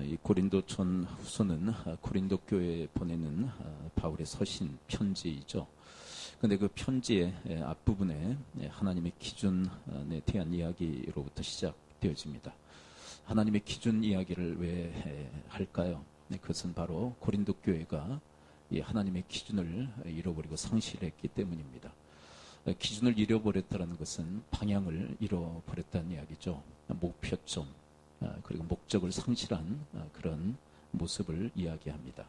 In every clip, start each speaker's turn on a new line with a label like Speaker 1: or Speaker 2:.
Speaker 1: 이 고린도전 후서는 고린도 교회에 보내는 바울의 서신 편지이죠. 근데 그 편지의 앞부분에 하나님의 기준에 대한 이야기로부터 시작되어집니다. 하나님의 기준 이야기를 왜 할까요? 그것은 바로 고린도 교회가 이 하나님의 기준을 잃어버리고 상실했기 때문입니다. 기준을 잃어버렸다는 것은 방향을 잃어버렸다는 이야기죠. 목표점, 그리고 목적을 상실한 그런 모습을 이야기합니다.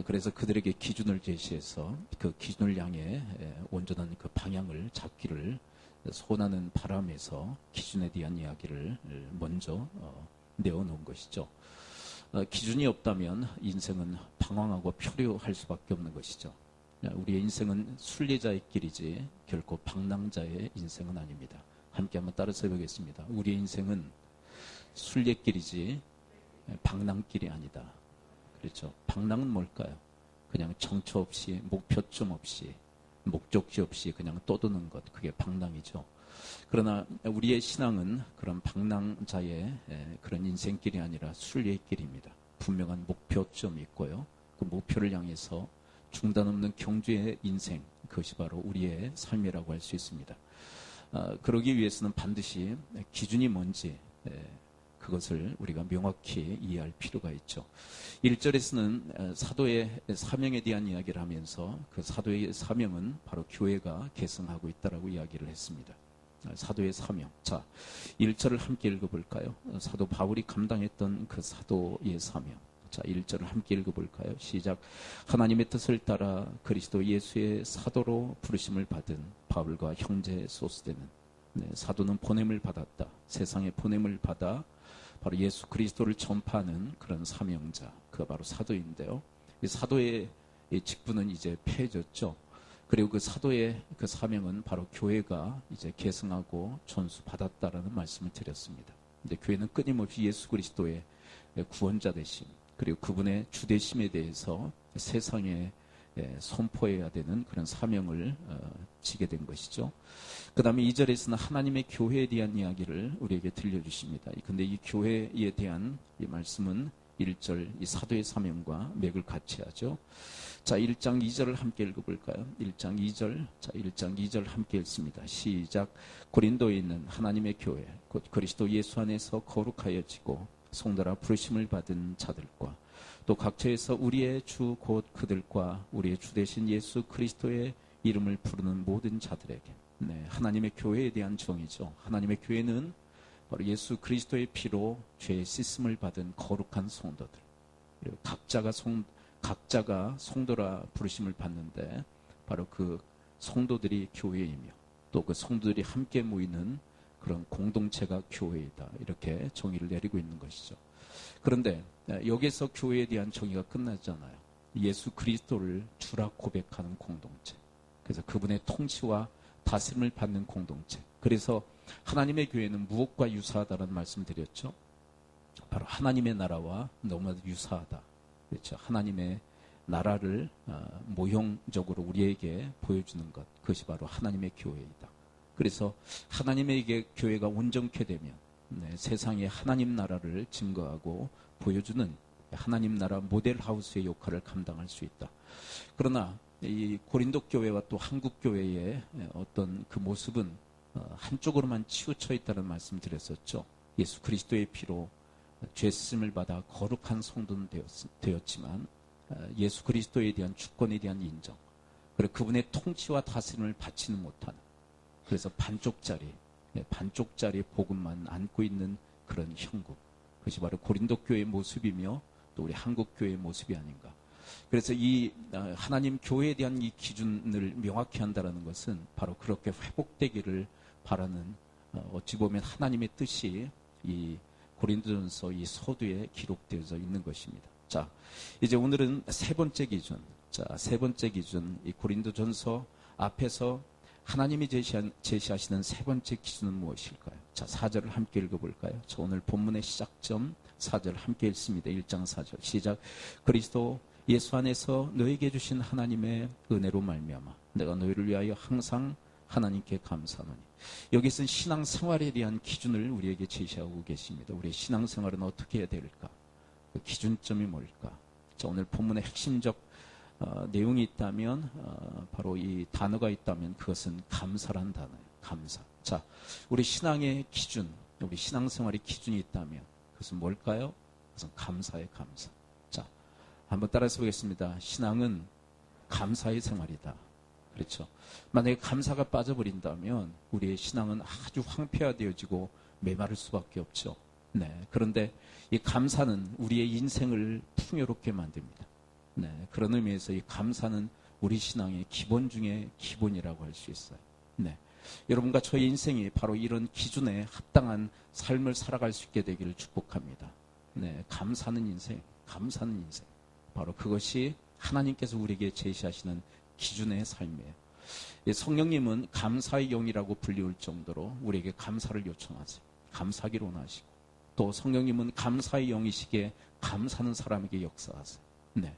Speaker 1: 그래서 그들에게 기준을 제시해서 그 기준을 향해 온전한 그 방향을 잡기를 소원하는 바람에서 기준에 대한 이야기를 먼저 내어놓은 것이죠. 기준이 없다면 인생은 방황하고 표류할 수밖에 없는 것이죠. 우리의 인생은 순례자의 길이지 결코 방랑자의 인생은 아닙니다. 함께 한번 따라서 해보겠습니다. 우리의 인생은 순례길이지 방랑길이 아니다. 그렇죠. 방랑은 뭘까요? 그냥 정처 없이, 목표점 없이, 목적지 없이 그냥 떠도는 것, 그게 방랑이죠. 그러나 우리의 신앙은 그런 방랑자의 그런 인생길이 아니라 순례길입니다. 분명한 목표점이 있고요. 그 목표를 향해서 중단 없는 경주의 인생, 그것이 바로 우리의 삶이라고 할 수 있습니다. 그러기 위해서는 반드시 기준이 뭔지 그것을 우리가 명확히 이해할 필요가 있죠. 1절에서는 사도의 사명에 대한 이야기를 하면서 그 사도의 사명은 바로 교회가 계승하고 있다라고 이야기를 했습니다. 사도의 사명. 자, 1절을 함께 읽어볼까요? 사도 바울이 감당했던 그 사도의 사명. 자, 1절을 함께 읽어볼까요? 시작. 하나님의 뜻을 따라 그리스도 예수의 사도로 부르심을 받은 바울과 형제 소스되는 사도는 보냄을 받았다. 세상에 보냄을 받아 바로 예수 그리스도를 전파하는 그런 사명자, 그가 바로 사도인데요. 이 사도의 직분은 이제 폐해졌죠. 그리고 그 사도의 그 사명은 바로 교회가 이제 계승하고 전수받았다라는 말씀을 드렸습니다. 근데 교회는 끊임없이 예수 그리스도의 구원자 되심, 그리고 그분의 주되심에 대해서 세상에 선포해야 되는 그런 사명을 지게 된 것이죠. 그 다음에 2절에서는 하나님의 교회에 대한 이야기를 우리에게 들려주십니다. 근데 이 교회에 대한 이 말씀은 1절 이 사도의 사명과 맥을 같이 하죠. 자, 1장 2절을 함께 읽어볼까요? 1장 2절, 자, 1장 2절 함께 읽습니다. 시작. 고린도에 있는 하나님의 교회, 곧 그리스도 예수 안에서 거룩하여지고 성도라 부르심을 받은 자들과 또 각처에서 우리의 주 곧 그들과 우리의 주 되신 예수 그리스도의 이름을 부르는 모든 자들에게, 하나님의 교회에 대한 정의죠. 하나님의 교회는 바로 예수 그리스도의 피로 죄의 씻음을 받은 거룩한 성도들, 그리고 각자가 성도라 부르심을 받는데 바로 그 성도들이 교회이며 또 그 성도들이 함께 모이는 그런 공동체가 교회이다, 이렇게 정의를 내리고 있는 것이죠. 그런데 여기서 교회에 대한 정의가 끝나잖아요. 예수 그리스도를 주라 고백하는 공동체, 그래서 그분의 통치와 다스림을 받는 공동체. 그래서 하나님의 교회는 무엇과 유사하다는 말씀을 드렸죠. 바로 하나님의 나라와 너무나도 유사하다. 그렇죠. 하나님의 나라를 모형적으로 우리에게 보여주는 것, 그것이 바로 하나님의 교회이다. 그래서 하나님의 교회가 온전케 되면 세상에 하나님 나라를 증거하고 보여주는 하나님 나라 모델하우스의 역할을 감당할 수 있다. 그러나 이 고린도 교회와 또 한국 교회의 어떤 그 모습은 한쪽으로만 치우쳐 있다는 말씀 드렸었죠. 예수 그리스도의 피로 죄쓰심을 받아 거룩한 성도는 되었지만 예수 그리스도에 대한 주권에 대한 인정, 그리고 그분의 통치와 다스림을 받지는 못하는, 그래서 반쪽짜리 복음만 안고 있는 그런 형국, 그것이 바로 고린도 교회의 모습이며 또 우리 한국 교회의 모습이 아닌가. 그래서 이 하나님 교회에 대한 이 기준을 명확히 한다는 것은 바로 그렇게 회복되기를 바라는, 어찌 보면 하나님의 뜻이 이 고린도전서 이 서두에 기록되어져 있는 것입니다. 자, 이제 오늘은 세 번째 기준. 자, 세 번째 기준, 이 고린도전서 앞에서 하나님이 제시하시는 세 번째 기준은 무엇일까요? 자, 4절을 함께 읽어볼까요? 자, 오늘 본문의 시작점 4절 함께 읽습니다. 1장 4절 시작. 그리스도 예수 안에서 너에게 주신 하나님의 은혜로 말미암아 내가 너희를 위하여 항상 하나님께 감사하노니. 여기서는 신앙생활에 대한 기준을 우리에게 제시하고 계십니다. 우리의 신앙생활은 어떻게 해야 될까? 그 기준점이 뭘까? 자, 오늘 본문의 핵심적 내용이 있다면 바로 이 단어가 있다면 그것은 감사란 단어예요. 감사. 자, 우리 신앙의 기준, 우리 신앙생활의 기준이 있다면 그것은 뭘까요? 그것은 감사의 감사. 자, 한번 따라서 보겠습니다. 신앙은 감사의 생활이다. 그렇죠. 만약에 감사가 빠져버린다면 우리의 신앙은 아주 황폐화되어지고 메마를 수밖에 없죠. 네. 그런데 이 감사는 우리의 인생을 풍요롭게 만듭니다. 네. 그런 의미에서 이 감사는 우리 신앙의 기본 중에 기본이라고 할 수 있어요. 네. 여러분과 저의 인생이 바로 이런 기준에 합당한 삶을 살아갈 수 있게 되기를 축복합니다. 네. 감사는 인생, 감사는 인생. 바로 그것이 하나님께서 우리에게 제시하시는 기준의 삶이에요. 성령님은 감사의 영이라고 불리울 정도로 우리에게 감사를 요청하세요. 감사하기를 원하시고 또 성령님은 감사의 영이시기에 감사하는 사람에게 역사하세요. 네.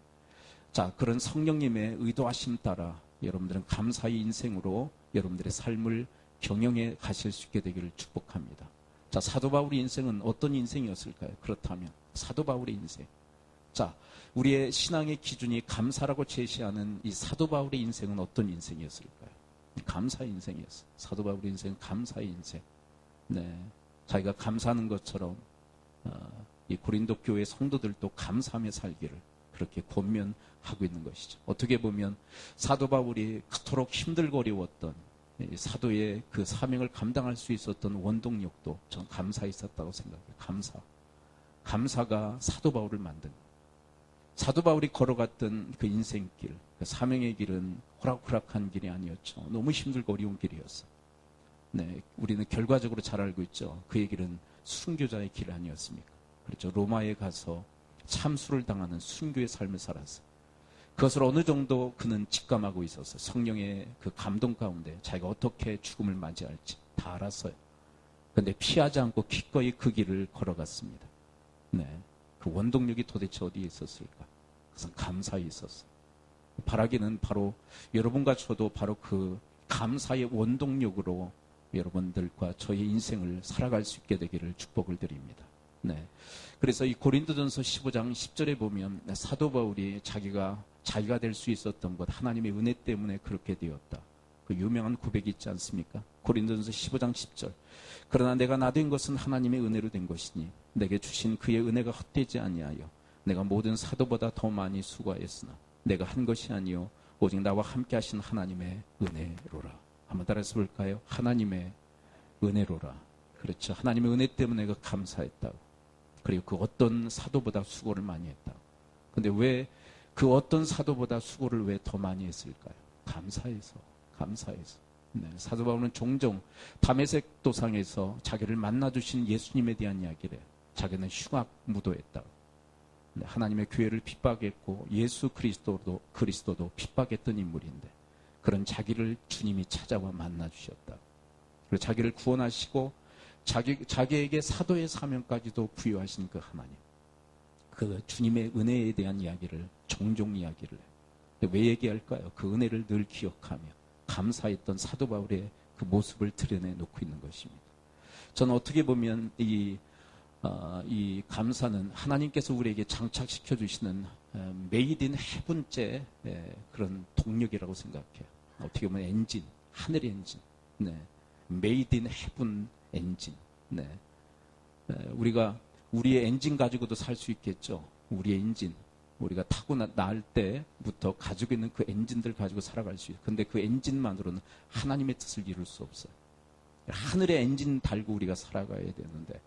Speaker 1: 자, 그런 성령님의 의도하심 따라 여러분들은 감사의 인생으로 여러분들의 삶을 경영해 가실 수 있게 되기를 축복합니다. 자, 사도 바울의 인생은 어떤 인생이었을까요? 그렇다면 사도 바울의 인생. 자, 우리의 신앙의 기준이 감사라고 제시하는 이 사도 바울의 인생은 어떤 인생이었을까요? 감사의 인생이었어요. 사도 바울의 인생은 감사의 인생. 네, 자기가 감사하는 것처럼 이 고린도 교회 성도들도 감사하며 살기를 그렇게 권면하고 있는 것이죠. 어떻게 보면 사도 바울이 그토록 힘들고 어려웠던 사도의 그 사명을 감당할 수 있었던 원동력도 전 감사에 있었다고 생각해요. 감사가 사도 바울을 만든 거예요. 사도 바울이 걸어갔던 그 인생길, 그 사명의 길은 호락호락한 길이 아니었죠. 너무 힘들고 어려운 길이었어요. 네, 우리는 결과적으로 잘 알고 있죠. 그의 길은 순교자의 길 아니었습니까? 그렇죠. 로마에 가서 참수를 당하는 순교의 삶을 살았어요. 그것을 어느 정도 그는 직감하고 있었어요. 성령의 그 감동 가운데 자기가 어떻게 죽음을 맞이할지 다 알았어요. 그런데 피하지 않고 기꺼이 그 길을 걸어갔습니다. 네, 그 원동력이 도대체 어디에 있었을까? 그것은 감사에 있었어요. 바라기는 바로 여러분과 저도 바로 그 감사의 원동력으로 여러분들과 저의 인생을 살아갈 수 있게 되기를 축복을 드립니다. 네. 그래서 이 고린도전서 15장 10절에 보면 사도 바울이 자기가 될 수 있었던 것, 하나님의 은혜 때문에 그렇게 되었다. 그 유명한 고백이 있지 않습니까? 고린도전서 15장 10절. 그러나 내가 나 된 것은 하나님의 은혜로 된 것이니 내게 주신 그의 은혜가 헛되지 아니하여 내가 모든 사도보다 더 많이 수고하였으나 내가 한 것이 아니요 오직 나와 함께 하신 하나님의 은혜로라. 한번 따라서 볼까요? 하나님의 은혜로라. 그렇죠. 하나님의 은혜 때문에 내가 감사했다고. 그리고 그 어떤 사도보다 수고를 많이 했다고. 근데 왜 그 어떤 사도보다 수고를 왜 더 많이 했을까요? 감사해서. 네, 사도 바울은 종종 다메섹 도상에서 자기를 만나주신 예수님에 대한 이야기를 해요. 자기는 흉악 무도했다고. 네, 하나님의 교회를 핍박했고 예수 그리스도도 핍박했던 인물인데 그런 자기를 주님이 찾아와 만나주셨다. 그리고 자기를 구원하시고 자기에게 사도의 사명까지도 부여하신 그 하나님, 그 주님의 은혜에 대한 이야기를 종종 이야기를 해요. 왜 얘기할까요? 그 은혜를 늘 기억하며 감사했던 사도 바울의 그 모습을 드러내놓고 있는 것입니다. 저는 어떻게 보면 이 감사는 하나님께서 우리에게 장착시켜 주시는 메이드 인 헤븐째 그런 동력이라고 생각해요. 어떻게 보면 엔진, 하늘의 엔진. 네. 메이드 인 헤븐 엔진. 네. 우리가 우리의 엔진 가지고도 살 수 있겠죠. 우리의 엔진. 우리가 타고 나을 때부터 가지고 있는 그 엔진들 가지고 살아갈 수 있어요. 근데 그 엔진만으로는 하나님의 뜻을 이룰 수 없어요. 하늘의 엔진 달고 우리가 살아가야 되는데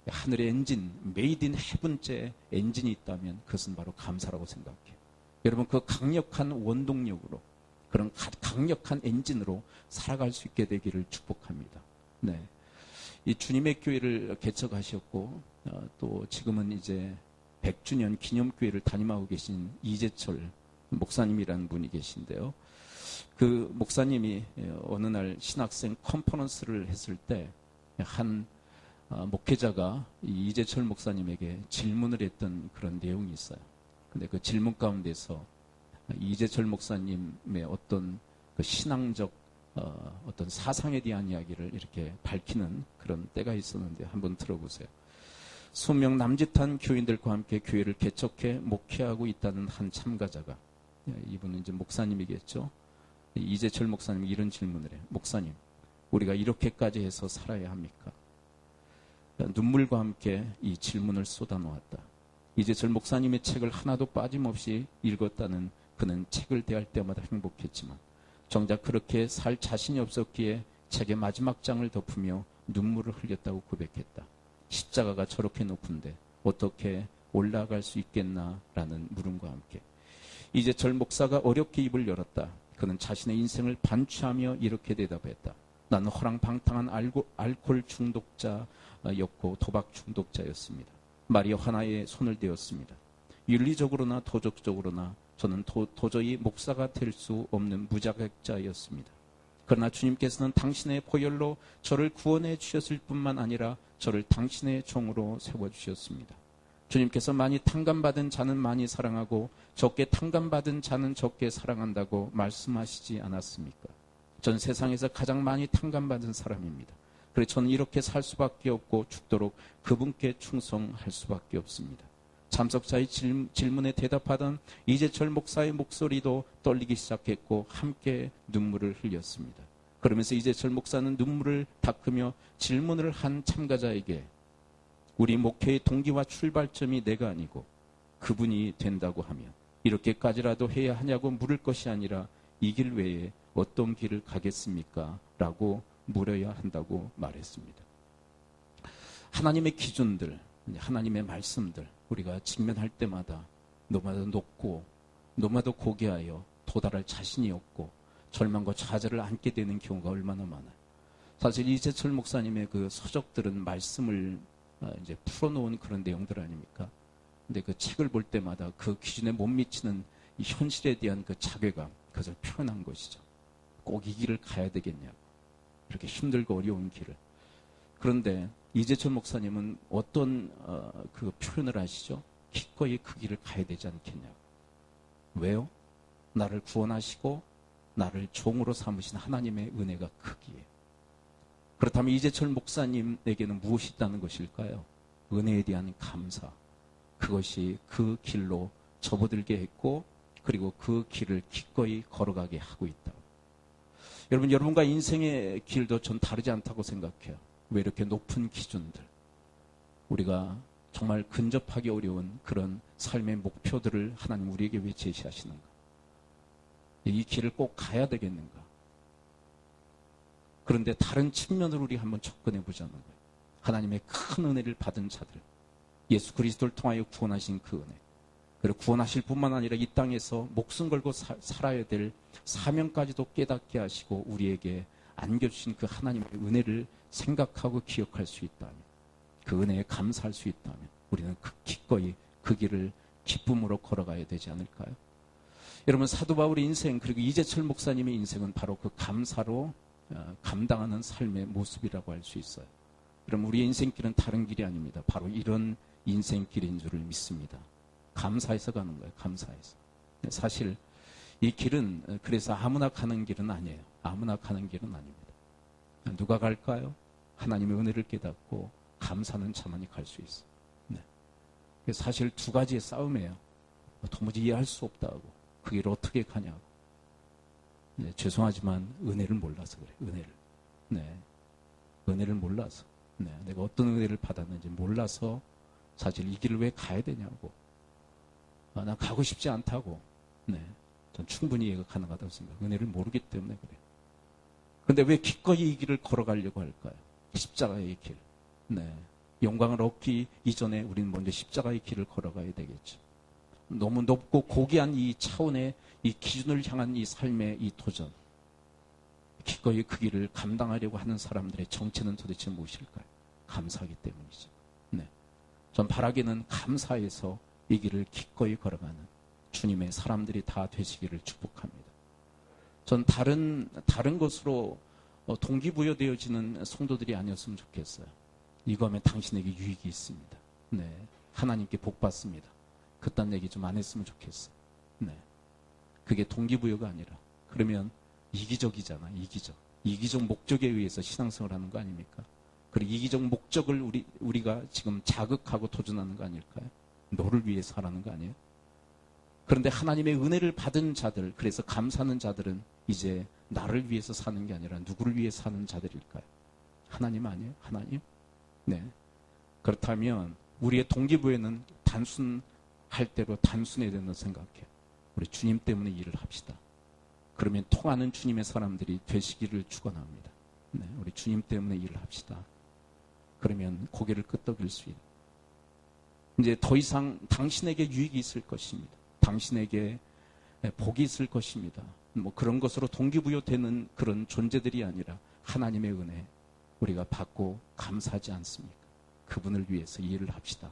Speaker 1: 하늘의 엔진, 메이드 인 헤븐째 엔진이 있다면 그것은 바로 감사라고 생각해요. 여러분 그 강력한 원동력으로 그런 강력한 엔진으로 살아갈 수 있게 되기를 축복합니다. 네, 이 주님의 교회를 개척하셨고 또 지금은 이제 100주년 기념교회를 담임하고 계신 이재철 목사님이라는 분이 계신데요. 그 목사님이 어느 날 신학생 컨퍼런스를 했을 때 한 목회자가 이재철 목사님에게 질문을 했던 그런 내용이 있어요. 근데 그 질문 가운데서 이재철 목사님의 어떤 그 신앙적 어떤 사상에 대한 이야기를 이렇게 밝히는 그런 때가 있었는데 한번 들어보세요. 수명 남짓한 교인들과 함께 교회를 개척해 목회하고 있다는 한 참가자가, 이분은 이제 목사님이겠죠. 이재철 목사님이 이런 질문을 해요. 목사님, 우리가 이렇게까지 해서 살아야 합니까? 눈물과 함께 이 질문을 쏟아놓았다. 이재철 목사님의 책을 하나도 빠짐없이 읽었다는 그는 책을 대할 때마다 행복했지만 정작 그렇게 살 자신이 없었기에 책의 마지막 장을 덮으며 눈물을 흘렸다고 고백했다. 십자가가 저렇게 높은데 어떻게 올라갈 수 있겠나라는 물음과 함께 이재철 목사가 어렵게 입을 열었다. 그는 자신의 인생을 반추하며 이렇게 대답했다. 나는 허랑방탕한 알코올 중독자였고 도박 중독자였습니다. 마리화나에 손을 대었습니다. 윤리적으로나 도덕적으로나 저는 도저히 목사가 될 수 없는 무자격자였습니다. 그러나 주님께서는 당신의 보혈로 저를 구원해 주셨을 뿐만 아니라 저를 당신의 종으로 세워주셨습니다. 주님께서 많이 탕감받은 자는 많이 사랑하고 적게 탕감받은 자는 적게 사랑한다고 말씀하시지 않았습니까? 전 세상에서 가장 많이 탕감받은 사람입니다. 그래서 저는 이렇게 살 수밖에 없고 죽도록 그분께 충성할 수밖에 없습니다. 참석자의 질문에 대답하던 이재철 목사의 목소리도 떨리기 시작했고 함께 눈물을 흘렸습니다. 그러면서 이재철 목사는 눈물을 닦으며 질문을 한 참가자에게 우리 목회의 동기와 출발점이 내가 아니고 그분이 된다고 하면 이렇게까지라도 해야 하냐고 물을 것이 아니라 이 길 외에 어떤 길을 가겠습니까? 라고 물어야 한다고 말했습니다. 하나님의 기준들, 하나님의 말씀들 우리가 직면할 때마다 너무나도 높고 너무나도 고귀하여 도달할 자신이 없고 절망과 좌절을 안게 되는 경우가 얼마나 많아요. 사실 이재철 목사님의 그 서적들은 말씀을 이제 풀어놓은 그런 내용들 아닙니까? 근데 그 책을 볼 때마다 그 기준에 못 미치는 이 현실에 대한 그 자괴감, 그것을 표현한 것이죠. 꼭 이 길을 가야 되겠냐고. 이렇게 힘들고 어려운 길을. 그런데 이재철 목사님은 어떤 그 표현을 하시죠? 기꺼이 그 길을 가야 되지 않겠냐고. 왜요? 나를 구원하시고 나를 종으로 삼으신 하나님의 은혜가 크기에. 그렇다면 이재철 목사님에게는 무엇이 있다는 것일까요? 은혜에 대한 감사. 그것이 그 길로 접어들게 했고 그리고 그 길을 기꺼이 걸어가게 하고 있다. 여러분, 여러분과 인생의 길도 전 다르지 않다고 생각해요. 왜 이렇게 높은 기준들, 우리가 정말 근접하기 어려운 그런 삶의 목표들을 하나님 우리에게 왜 제시하시는가? 이 길을 꼭 가야 되겠는가? 그런데 다른 측면으로 우리 한번 접근해 보자는 거예요. 하나님의 큰 은혜를 받은 자들, 예수 그리스도를 통하여 구원하신 그 은혜, 그리고 구원하실 뿐만 아니라 이 땅에서 목숨 걸고 살아야 될 사명까지도 깨닫게 하시고 우리에게 안겨주신 그 하나님의 은혜를 생각하고 기억할 수 있다면, 그 은혜에 감사할 수 있다면 우리는 기꺼이 그 길을 기쁨으로 걸어가야 되지 않을까요? 여러분, 사도 바울의 인생 그리고 이재철 목사님의 인생은 바로 그 감사로 감당하는 삶의 모습이라고 할 수 있어요. 그럼 우리의 인생길은 다른 길이 아닙니다. 바로 이런 인생길인 줄을 믿습니다. 감사해서 가는 거예요. 감사해서. 사실 이 길은 그래서 아무나 가는 길은 아니에요. 아무나 가는 길은 아닙니다. 누가 갈까요? 하나님의 은혜를 깨닫고 감사는 자만이 갈 수 있어요. 네. 사실 두 가지의 싸움이에요. 도무지 이해할 수 없다고. 그 길을 어떻게 가냐고. 네, 죄송하지만 은혜를 몰라서 그래요. 은혜를. 네. 은혜를 몰라서. 네, 내가 어떤 은혜를 받았는지 몰라서 사실 이 길을 왜 가야 되냐고. 난 가고 싶지 않다고. 네, 전 충분히 이해가 가능하다고 생각해요. 은혜를 모르기 때문에 그래요. 그런데 왜 기꺼이 이 길을 걸어가려고 할까요? 십자가의 길. 네, 영광을 얻기 이전에 우리는 먼저 십자가의 길을 걸어가야 되겠죠. 너무 높고 고귀한 이 차원의 이 기준을 향한 이 삶의 이 도전. 기꺼이 그 길을 감당하려고 하는 사람들의 정체는 도대체 무엇일까요? 감사하기 때문이죠. 네. 전 바라기는 감사해서 이 길을 기꺼이 걸어가는 주님의 사람들이 다 되시기를 축복합니다. 전 다른 것으로 동기부여되어지는 성도들이 아니었으면 좋겠어요. 이거 하면 당신에게 유익이 있습니다. 네. 하나님께 복 받습니다. 그딴 얘기 좀 안 했으면 좋겠어요. 네. 그게 동기부여가 아니라, 그러면 이기적이잖아. 이기적 목적에 의해서 신앙생활 하는 거 아닙니까? 그리고 이기적 목적을 우리가 지금 자극하고 도전하는 거 아닐까요? 너를 위해 살아는 거 아니에요? 그런데 하나님의 은혜를 받은 자들, 그래서 감사하는 자들은 이제 나를 위해서 사는 게 아니라 누구를 위해 사는 자들일까요? 하나님 아니에요? 하나님? 네. 그렇다면 우리의 동기부여는 단순할 대로 단순해야 된다고 생각해요. 우리 주님 때문에 일을 합시다. 그러면 통하는 주님의 사람들이 되시기를 축원합니다. 네, 우리 주님 때문에 일을 합시다. 그러면 고개를 끄덕일 수 있는. 이제 더 이상 당신에게 유익이 있을 것입니다. 당신에게 복이 있을 것입니다. 뭐 그런 것으로 동기부여되는 그런 존재들이 아니라 하나님의 은혜 우리가 받고 감사하지 않습니까? 그분을 위해서 일을 합시다.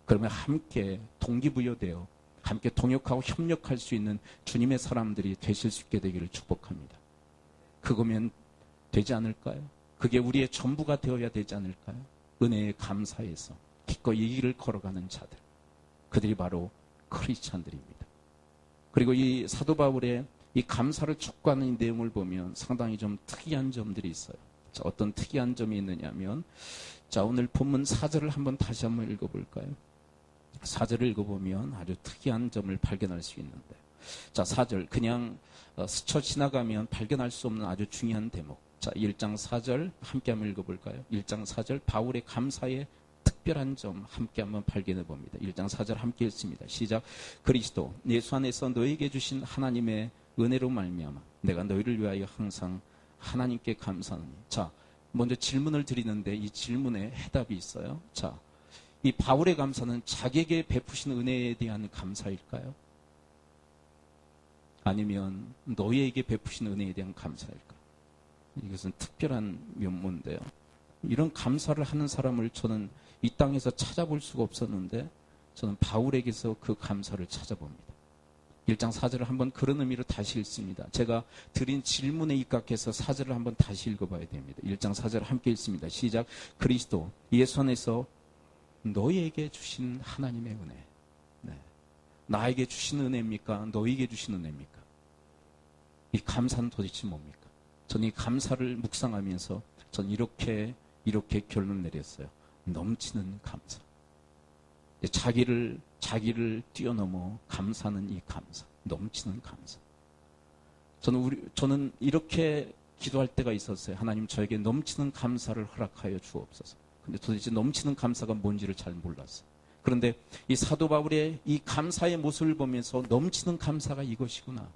Speaker 1: 그러면 함께 동기부여되어 함께 동역하고 협력할 수 있는 주님의 사람들이 되실 수 있게 되기를 축복합니다. 그거면 되지 않을까요? 그게 우리의 전부가 되어야 되지 않을까요? 은혜에 감사해서 기꺼이 이 길을 걸어가는 자들, 그들이 바로 크리스찬들입니다. 그리고 이 사도 바울의 이 감사를 촉구하는 이 내용을 보면 상당히 좀 특이한 점들이 있어요. 자, 어떤 특이한 점이 있느냐면, 자, 오늘 본문 4절을 다시 한번 읽어볼까요? 4절을 읽어보면 아주 특이한 점을 발견할 수 있는데, 자, 4절 그냥 스쳐 지나가면 발견할 수 없는 아주 중요한 대목. 자, 1장 4절 함께 한번 읽어볼까요? 1장 4절 바울의 감사의 특별한 점 함께 한번 발견해 봅니다. 1장 4절 함께 읽습니다. 시작. 그리스도 예수 안에서 너에게 주신 하나님의 은혜로 말미암아 내가 너희를 위하여 항상 하나님께 감사하노니. 자, 먼저 질문을 드리는데 이 질문에 해답이 있어요. 자, 이 바울의 감사는 자기에게 베푸신 은혜에 대한 감사일까요? 아니면 너희에게 베푸신 은혜에 대한 감사일까요? 이것은 특별한 면모인데요. 이런 감사를 하는 사람을 저는 이 땅에서 찾아볼 수가 없었는데 저는 바울에게서 그 감사를 찾아봅니다. 1장 4절을 한번 그런 의미로 다시 읽습니다. 제가 드린 질문에 입각해서 4절을 한번 다시 읽어봐야 됩니다. 1장 4절 함께 읽습니다. 시작. 그리스도 예수 안에서 너희에게 주신 하나님의 은혜. 네. 나에게 주신 은혜입니까? 너희에게 주신 은혜입니까? 이 감사는 도대체 뭡니까? 저는 이 감사를 묵상하면서 전 이렇게 결론 내렸어요. 넘치는 감사. 자기를 뛰어넘어 감사는 이 감사. 넘치는 감사. 저는 이렇게 기도할 때가 있었어요. 하나님 저에게 넘치는 감사를 허락하여 주옵소서. 근데 도대체 넘치는 감사가 뭔지를 잘 몰랐어요. 그런데 이 사도 바울의 이 감사의 모습을 보면서 넘치는 감사가 이것이구나.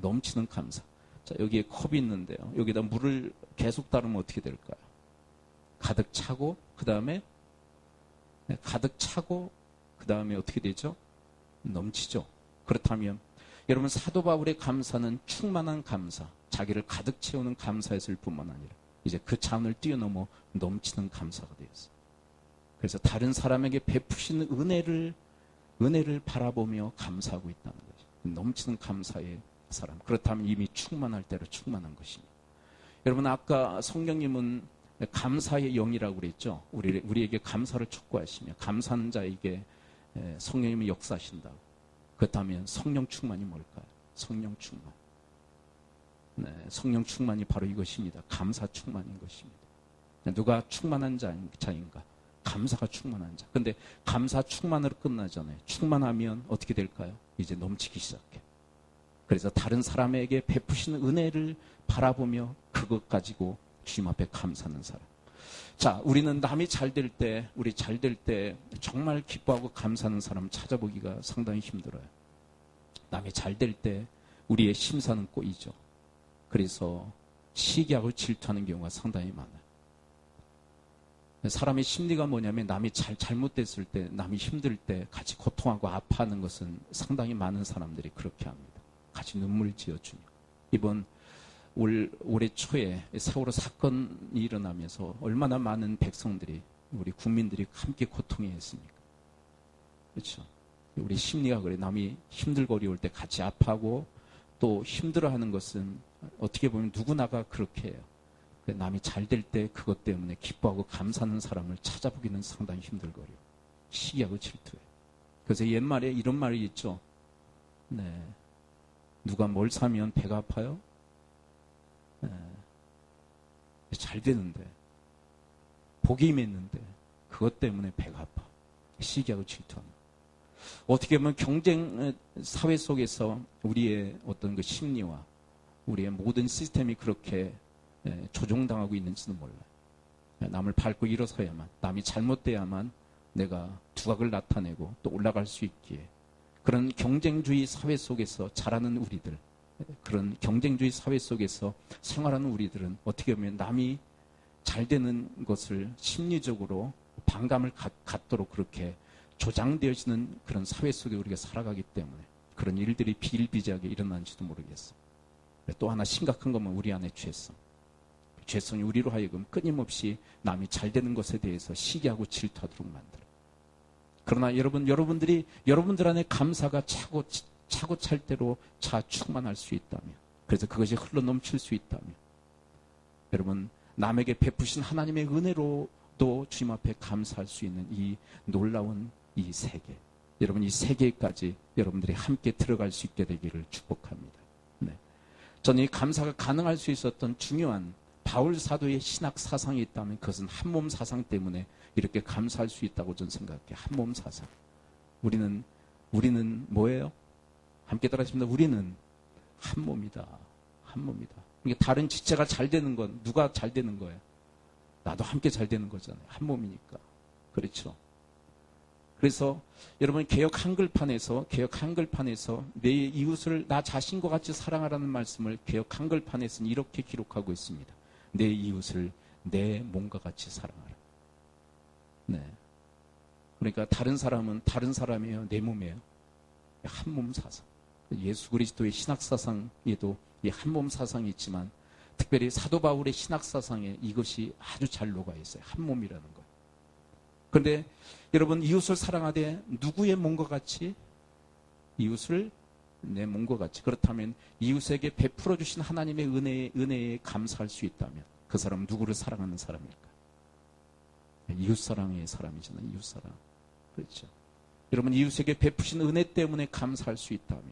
Speaker 1: 넘치는 감사. 자, 여기에 컵이 있는데요. 여기다 물을 계속 따르면 어떻게 될까요? 가득 차고 그 다음에 어떻게 되죠? 넘치죠. 그렇다면 여러분 사도 바울의 감사는 충만한 감사, 자기를 가득 채우는 감사였을 뿐만 아니라 이제 그 차원을 뛰어넘어 넘치는 감사가 되었어요. 그래서 다른 사람에게 베푸시는 은혜를 바라보며 감사하고 있다는 거죠. 넘치는 감사의 사람. 그렇다면 이미 충만할 대로 충만한 것입니다. 여러분 아까 성령님은 감사의 영이라고 그랬죠. 우리에게 감사를 촉구하시며 감사하는 자에게 성령님이 역사하신다고. 그렇다면 성령 충만이 뭘까요? 성령 충만. 네, 성령 충만이 바로 이것입니다. 감사 충만인 것입니다. 누가 충만한 자인가? 감사가 충만한 자. 근데 감사 충만으로 끝나잖아요. 충만하면 어떻게 될까요? 이제 넘치기 시작해. 그래서 다른 사람에게 베푸시는 은혜를 바라보며 그것 가지고 주님 앞에 감사하는 사람. 자, 우리는 남이 잘 될 때, 우리 잘 될 때 정말 기뻐하고 감사하는 사람 찾아보기가 상당히 힘들어요. 남이 잘 될 때 우리의 심사는 꼬이죠. 그래서 시기하고 질투하는 경우가 상당히 많아요. 사람의 심리가 뭐냐면 남이 잘못됐을 때, 남이 힘들 때 같이 고통하고 아파하는 것은 상당히 많은 사람들이 그렇게 합니다. 같이 눈물 지어주며. 이번 올해 초에 세월호 사건이 일어나면서 얼마나 많은 백성들이, 우리 국민들이 함께 고통해 했습니까? 그렇죠. 우리 심리가 그래. 남이 힘들고 어려울 때 같이 아파하고 또 힘들어하는 것은 어떻게 보면 누구나가 그렇게 해요. 남이 잘 될 때 그것 때문에 기뻐하고 감사하는 사람을 찾아보기는 상당히 힘들거려. 시기하고 질투해. 그래서 옛말에 이런 말이 있죠. 네. 누가 뭘 사면 배가 아파요? 네. 잘 되는데 복이 임했는데 그것 때문에 배가 아파. 시기하고 질투하는. 어떻게 보면 경쟁 사회 속에서 우리의 어떤 그 심리와 우리의 모든 시스템이 그렇게 조종당하고 있는지도 몰라요. 남을 밟고 일어서야만, 남이 잘못돼야만 내가 두각을 나타내고 또 올라갈 수 있기에, 그런 경쟁주의 사회 속에서 자라는 우리들, 그런 경쟁주의 사회 속에서 생활하는 우리들은 어떻게 보면 남이 잘 되는 것을 심리적으로 반감을 갖도록 그렇게 조장되어지는 그런 사회 속에 우리가 살아가기 때문에 그런 일들이 비일비재하게 일어나는지도 모르겠어. 또 하나 심각한 것은 우리 안에 죄성. 죄성이 우리로 하여금 끊임없이 남이 잘 되는 것에 대해서 시기하고 질투하도록 만들어. 그러나 여러분들이 여러분들 안에 감사가 차고 찰 대로 차 충만할 수 있다면, 그래서 그것이 흘러 넘칠 수 있다면, 여러분 남에게 베푸신 하나님의 은혜로도 주님 앞에 감사할 수 있는 이 놀라운 이 세계, 여러분 이 세계까지 여러분들이 함께 들어갈 수 있게 되기를 축복합니다. 네. 저는 이 감사가 가능할 수 있었던 중요한 바울 사도의 신학 사상이 있다면 그것은 한몸 사상 때문에 이렇게 감사할 수 있다고 저는 생각해요. 한몸 사상. 우리는 뭐예요? 함께 따라하십니다. 우리는 한 몸이다. 한 몸이다. 그러니까 다른 지체가 잘 되는 건 누가 잘 되는 거예요? 나도 함께 잘 되는 거잖아요. 한 몸이니까. 그렇죠? 그래서 여러분 개역 한글판에서 내 이웃을 나 자신과 같이 사랑하라는 말씀을 개역 한글판에서는 이렇게 기록하고 있습니다. 내 이웃을 내 몸과 같이 사랑하라. 네. 그러니까 다른 사람은 다른 사람이에요. 내 몸이에요. 한 몸 사상. 예수 그리스도의 신학 사상에도 이 한 몸 사상이 있지만 특별히 사도 바울의 신학 사상에 이것이 아주 잘 녹아 있어요. 한 몸이라는 거. 그런데 여러분 이웃을 사랑하되 누구의 몸과 같이? 이웃을 내 몸과 같이. 그렇다면 이웃에게 베풀어 주신 하나님의 은혜에 감사할 수 있다면 그 사람은 누구를 사랑하는 사람일까? 이웃 사랑의 사람이잖아요. 이웃 사랑. 그렇죠. 여러분 이웃에게 베푸신 은혜 때문에 감사할 수 있다면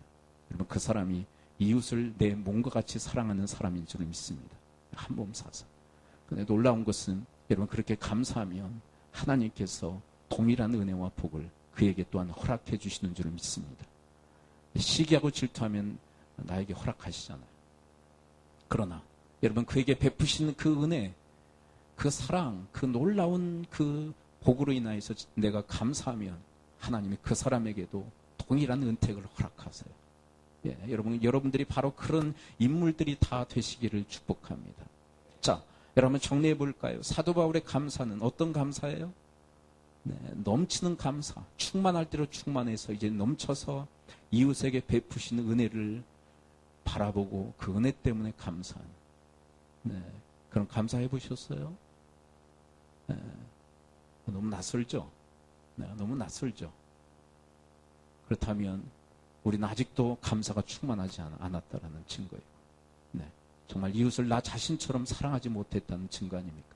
Speaker 1: 여러분 그 사람이 이웃을 내 몸과 같이 사랑하는 사람인 줄 믿습니다. 한 몸 사상. 그런데 놀라운 것은 여러분 그렇게 감사하면 하나님께서 동일한 은혜와 복을 그에게 또한 허락해 주시는 줄 믿습니다. 시기하고 질투하면 나에게 허락하시잖아요. 그러나 여러분 그에게 베푸시는 그 은혜, 그 사랑, 그 놀라운 그 복으로 인하여서 내가 감사하면 하나님이 그 사람에게도 동일한 은택을 허락하세요. 예, 여러분들이 바로 그런 인물들이 다 되시기를 축복합니다. 자, 여러분 정리해 볼까요? 사도 바울의 감사는 어떤 감사예요? 네, 넘치는 감사, 충만할 대로 충만해서 이제 넘쳐서 이웃에게 베푸시는 은혜를 바라보고 그 은혜 때문에 감사한. 네, 그럼 감사해 보셨어요? 네, 너무 낯설죠? 네, 너무 낯설죠? 그렇다면 우리는 아직도 감사가 충만하지 않았다라는 증거예요. 네, 정말 이웃을 나 자신처럼 사랑하지 못했다는 증거 아닙니까?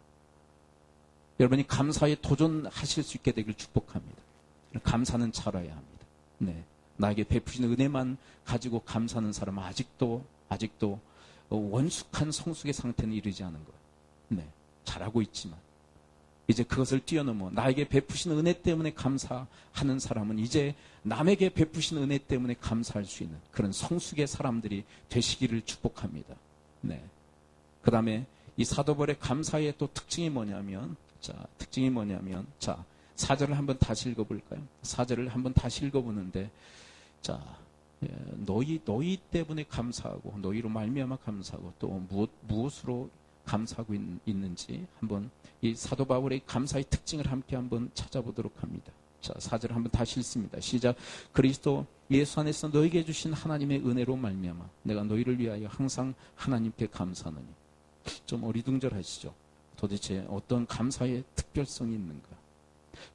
Speaker 1: 여러분이 감사에 도전하실 수 있게 되길 축복합니다. 감사는 차려야 합니다. 네, 나에게 베푸시는 은혜만 가지고 감사하는 사람은 아직도 원숙한 성숙의 상태는 이르지 않은 거예요. 네, 잘하고 있지만 이제 그것을 뛰어넘어 나에게 베푸시는 은혜 때문에 감사하는 사람은 이제 남에게 베푸시는 은혜 때문에 감사할 수 있는 그런 성숙의 사람들이 되시기를 축복합니다. 네. 그 다음에 이 사도 바울의 감사의 또 특징이 뭐냐면, 자, 4절을 한번 다시 읽어볼까요? 4절을 한번 다시 읽어보는데, 자, 너희 때문에 감사하고, 너희로 말미암아 감사하고, 또 무엇으로 감사하고 있는지 한번 이 사도 바울의 감사의 특징을 함께 한번 찾아보도록 합니다. 자, 4절 한번 다시 읽습니다. 시작. 그리스도 예수 안에서 너희에게 주신 하나님의 은혜로 말미암아 내가 너희를 위하여 항상 하나님께 감사하노니. 좀 어리둥절하시죠? 도대체 어떤 감사의 특별성이 있는가?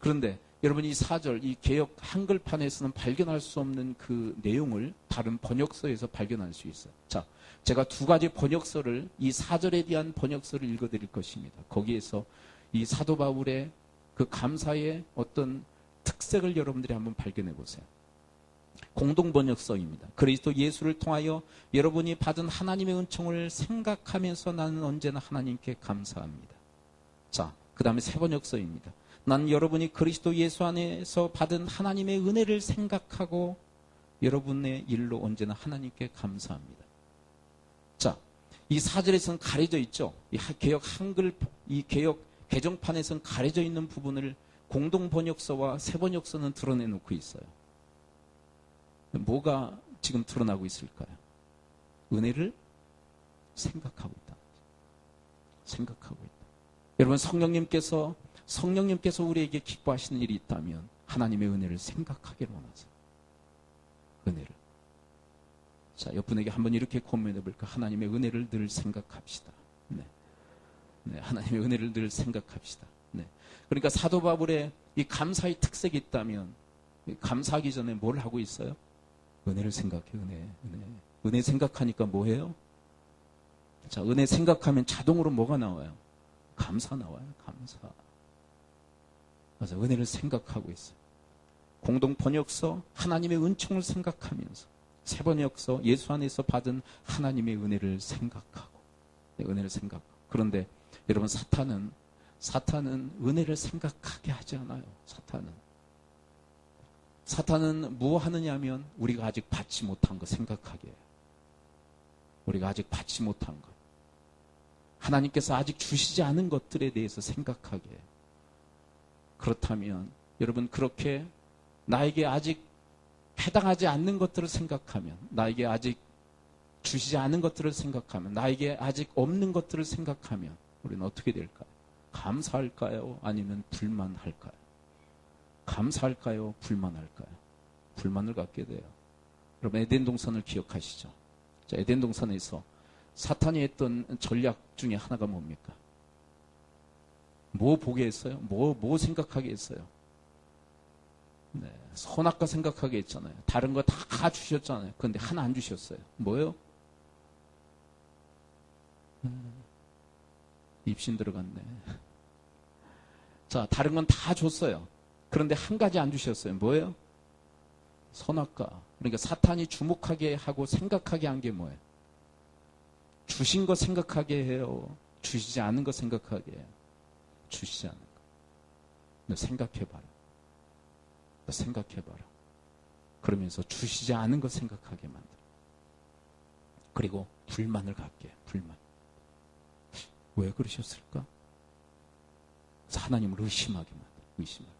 Speaker 1: 그런데 여러분 이 4절, 이 개역 한글판에서는 발견할 수 없는 그 내용을 다른 번역서에서 발견할 수 있어요. 자, 제가 두 가지 번역서를, 이 4절에 대한 번역서를 읽어드릴 것입니다. 거기에서 이 사도 바울의 그 감사의 어떤 특색을 여러분들이 한번 발견해 보세요. 공동 번역서입니다. 그리스도 예수를 통하여 여러분이 받은 하나님의 은총을 생각하면서 나는 언제나 하나님께 감사합니다. 자, 그 다음에 세 번역서입니다. 난 여러분이 그리스도 예수 안에서 받은 하나님의 은혜를 생각하고 여러분의 일로 언제나 하나님께 감사합니다. 자, 이 4절에서는 가려져 있죠. 이 개역 한글, 이 개역 개정판에서는 가려져 있는 부분을 공동 번역서와 세 번역서는 드러내놓고 있어요. 뭐가 지금 드러나고 있을까요? 은혜를 생각하고 있다. 생각하고 있다. 여러분, 성령님께서 우리에게 기뻐하시는 일이 있다면 하나님의 은혜를 생각하기를 원하세요. 은혜를. 자, 옆분에게 한번 이렇게 고민해 볼까? 하나님의 은혜를 늘 생각합시다. 네. 네, 하나님의 은혜를 늘 생각합시다. 네. 그러니까 사도 바울의 이 감사의 특색이 있다면 감사하기 전에 뭘 하고 있어요? 은혜를 생각해. 은혜 생각하니까 뭐해요? 자, 은혜 생각하면 자동으로 뭐가 나와요? 감사 나와요. 감사. 맞아, 은혜를 생각하고 있어요. 공동 번역서 하나님의 은총을 생각하면서, 세 번역서 예수 안에서 받은 하나님의 은혜를 생각하고, 네, 은혜를 생각하고. 그런데 여러분, 사탄은 은혜를 생각하게 하지 않아요. 사탄은 뭐 하느냐면 우리가 아직 받지 못한 거 생각하게 해요. 우리가 아직 받지 못한 것, 하나님께서 아직 주시지 않은 것들에 대해서 생각하게 해요. 그렇다면 여러분, 그렇게 나에게 아직 해당하지 않는 것들을 생각하면, 나에게 아직 주시지 않은 것들을 생각하면, 나에게 아직 없는 것들을 생각하면 우리는 어떻게 될까요? 감사할까요? 아니면 불만할까요? 감사할까요? 불만할까요? 불만을 갖게 돼요. 여러분, 에덴 동산을 기억하시죠? 자, 에덴 동산에서 사탄이 했던 전략 중에 하나가 뭡니까? 뭐 보게 했어요? 뭐 생각하게 했어요? 네, 선악과 생각하게 했잖아요. 다른 거 다 주셨잖아요. 그런데 하나 안 주셨어요. 뭐예요? 입신 들어갔네. 자, 다른 건 다 줬어요. 그런데 한 가지 안 주셨어요. 뭐예요? 선악과. 그러니까 사탄이 주목하게 하고 생각하게 한 게 뭐예요? 주신 거 생각하게 해요? 주시지 않은 거 생각하게 해요? 주시지 않은 거. 너 생각해봐라. 너 생각해봐라. 그러면서 주시지 않은 거 생각하게 만들어. 그리고 불만을 갖게 해요. 불만. 왜 그러셨을까? 하나님을 의심하게 만들어요. 의심하게.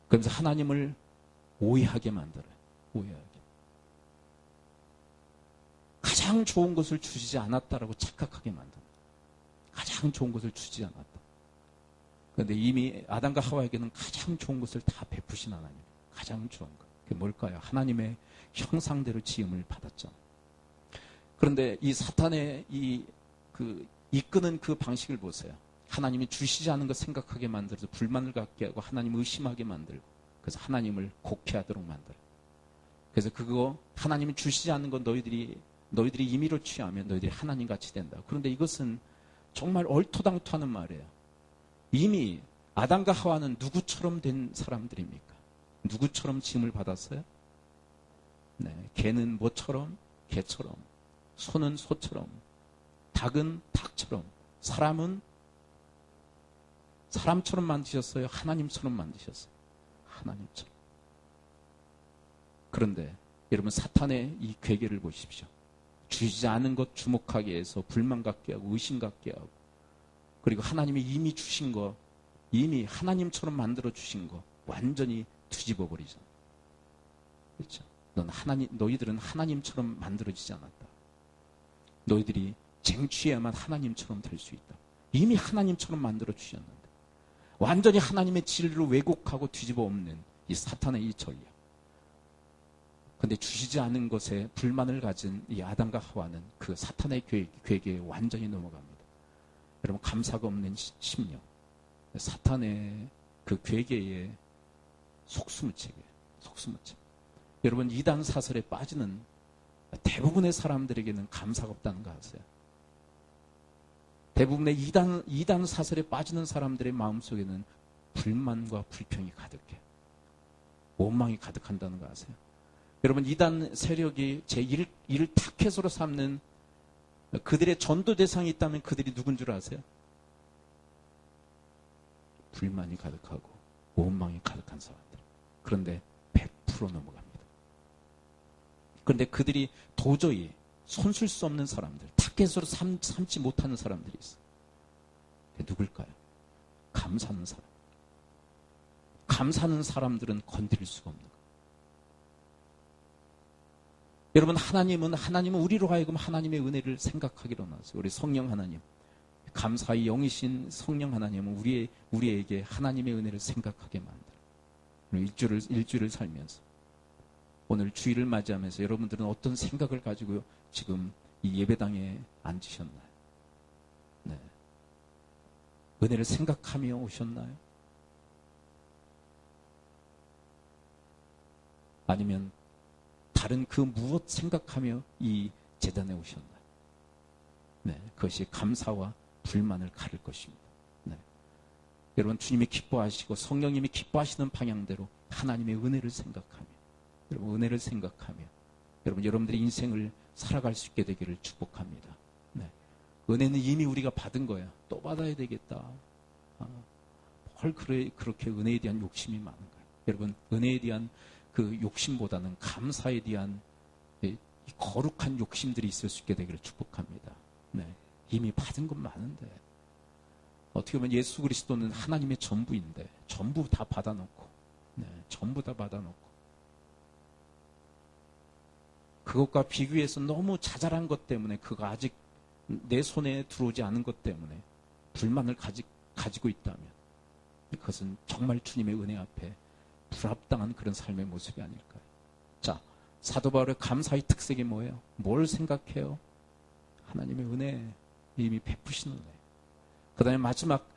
Speaker 1: 그러면서 하나님을 오해하게 만들어요. 오해하게. 가장 좋은 것을 주시지 않았다라고 착각하게 만들어요. 가장 좋은 것을 주지 않았다. 그런데 이미 아담과 하와에게는 가장 좋은 것을 다 베푸신 하나님. 가장 좋은 것. 그게 뭘까요? 하나님의 형상대로 지음을 받았죠. 그런데 이 사탄의 이끄는 그 방식을 보세요. 하나님이 주시지 않은 것 생각하게 만들어서 불만을 갖게 하고 하나님을 의심하게 만들고, 그래서 하나님을 곡해하도록 만들어요. 그래서 그거 하나님이 주시지 않는 건 너희들이 임의로 취하면 너희들이 하나님같이 된다. 그런데 이것은 정말 얼토당토하는 말이에요. 이미 아담과 하와는 누구처럼 된 사람들입니까? 누구처럼 지음을 받았어요? 네, 개는 뭐처럼? 개처럼. 소는 소처럼. 닭은 닭처럼. 사람은 사람처럼 만드셨어요? 하나님처럼 만드셨어요? 하나님처럼. 그런데 여러분, 사탄의 이 괴계를 보십시오. 주시지 않은 것 주목하게 해서 불만 갖게 하고 의심 갖게 하고, 그리고 하나님이 이미 주신 거, 이미 하나님처럼 만들어 주신 거 완전히 뒤집어 버리잖아. 그렇죠? 너희들은 하나님처럼 만들어지지 않았다. 너희들이 쟁취해야만 하나님처럼 될 수 있다. 이미 하나님처럼 만들어 주셨는데 완전히 하나님의 진리를 왜곡하고 뒤집어 엎는 이 사탄의 이 전략. 그런데 주시지 않은 것에 불만을 가진 이 아담과 하와는 그 사탄의 괴계에 완전히 넘어갑니다. 여러분, 감사가 없는 심령, 사탄의 그 괴계에 속수무책이에요. 속수무책. 여러분, 이단 사설에 빠지는 대부분의 사람들에게는 감사가 없다는 거 아세요? 대부분의 이단 사설에 빠지는 사람들의 마음속에는 불만과 불평이 가득해. 원망이 가득한다는 거 아세요? 여러분, 이단 세력이 제1 타켓으로 삼는 그들의 전도 대상이 있다면 그들이 누군 줄 아세요? 불만이 가득하고 원망이 가득한 사람들. 그런데 100% 넘어갑니다. 그런데 그들이 도저히 손쓸 수 없는 사람들, 타겟으로 삼지 못하는 사람들이 있어요. 누굴까요? 감사하는 사람. 감사하는 사람들은 건드릴 수가 없는 거예요. 여러분, 하나님은 우리로 하여금 하나님의 은혜를 생각하기로 나왔어요. 우리 성령 하나님, 감사의 영이신 성령 하나님은 우리에게 하나님의 은혜를 생각하게 만들어요. 일주일을 살면서 오늘 주일을 맞이하면서 여러분들은 어떤 생각을 가지고 지금 이 예배당에 앉으셨나요? 네. 은혜를 생각하며 오셨나요? 아니면 다른 그 무엇 생각하며 이 제단에 오셨나요? 네, 그것이 감사와 불만을 가릴 것입니다. 네. 여러분, 주님이 기뻐하시고 성령님이 기뻐하시는 방향대로 하나님의 은혜를 생각하며, 여러분, 은혜를 생각하며 여러분들의 인생을 살아갈 수 있게 되기를 축복합니다. 네. 은혜는 이미 우리가 받은 거야. 또 받아야 되겠다. 뭘 그렇게 은혜에 대한 욕심이 많은가요? 여러분, 은혜에 대한 그 욕심보다는 감사에 대한 거룩한 욕심들이 있을 수 있게 되기를 축복합니다. 네. 이미 받은 건 많은데, 어떻게 보면 예수 그리스도는 하나님의 전부인데 전부 다 받아놓고, 네, 전부 다 받아놓고 그것과 비교해서 너무 자잘한 것 때문에, 그거 아직 내 손에 들어오지 않은 것 때문에 불만을 가지고 있다면 그것은 정말 주님의 은혜 앞에 불합당한 그런 삶의 모습이 아닐까요? 자, 사도 바울의 감사의 특색이 뭐예요? 뭘 생각해요? 하나님의 은혜, 이미 베푸신 은혜. 그 다음에 마지막,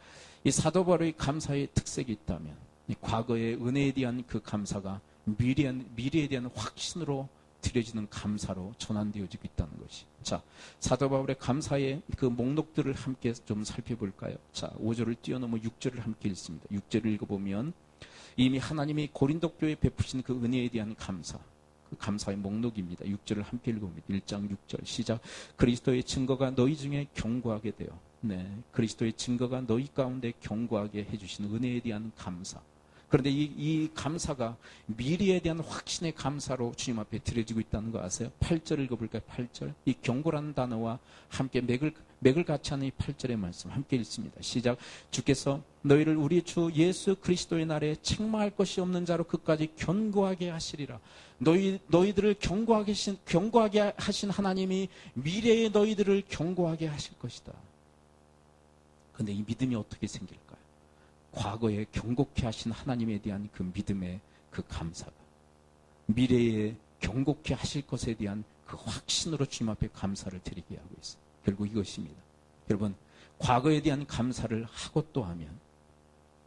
Speaker 1: 이 사도 바울의 감사의 특색이 있다면, 이 과거의 은혜에 대한 그 감사가 미래에 대한 확신으로 드려지는 감사로 전환되어지고 있다는 것이. 자, 사도 바울의 감사의 그 목록들을 함께 좀 살펴볼까요? 자, 5절을 뛰어넘어 6절을 함께 읽습니다. 6절을 읽어보면 이미 하나님이 고린도 교회에 베푸신 그 은혜에 대한 감사, 그 감사의 목록입니다. 6절을 함께 읽어봅니다. 1장 6절 시작. 그리스도의 증거가 너희 중에 견고하게 되어, 네, 그리스도의 증거가 너희 가운데 견고하게 해주신 은혜에 대한 감사. 그런데 이 감사가 미래에 대한 확신의 감사로 주님 앞에 드려지고 있다는 거 아세요? 8절 읽어볼까요? 8절. 이 견고라는 단어와 함께 맥을 같이 하는 이 8절의 말씀 함께 읽습니다. 시작. 주께서 너희를 우리 주 예수 그리스도의 날에 책망할 것이 없는 자로 그까지 견고하게 하시리라. 너희들을 견고하게 하신 하나님이 미래의 너희들을 견고하게 하실 것이다. 그런데 이 믿음이 어떻게 생길까요? 과거에 경고케 하신 하나님에 대한 그 믿음의 그 감사가 미래에 경고케 하실 것에 대한 그 확신으로 주님 앞에 감사를 드리게 하고 있어요. 결국 이것입니다. 여러분, 과거에 대한 감사를 하고 또 하면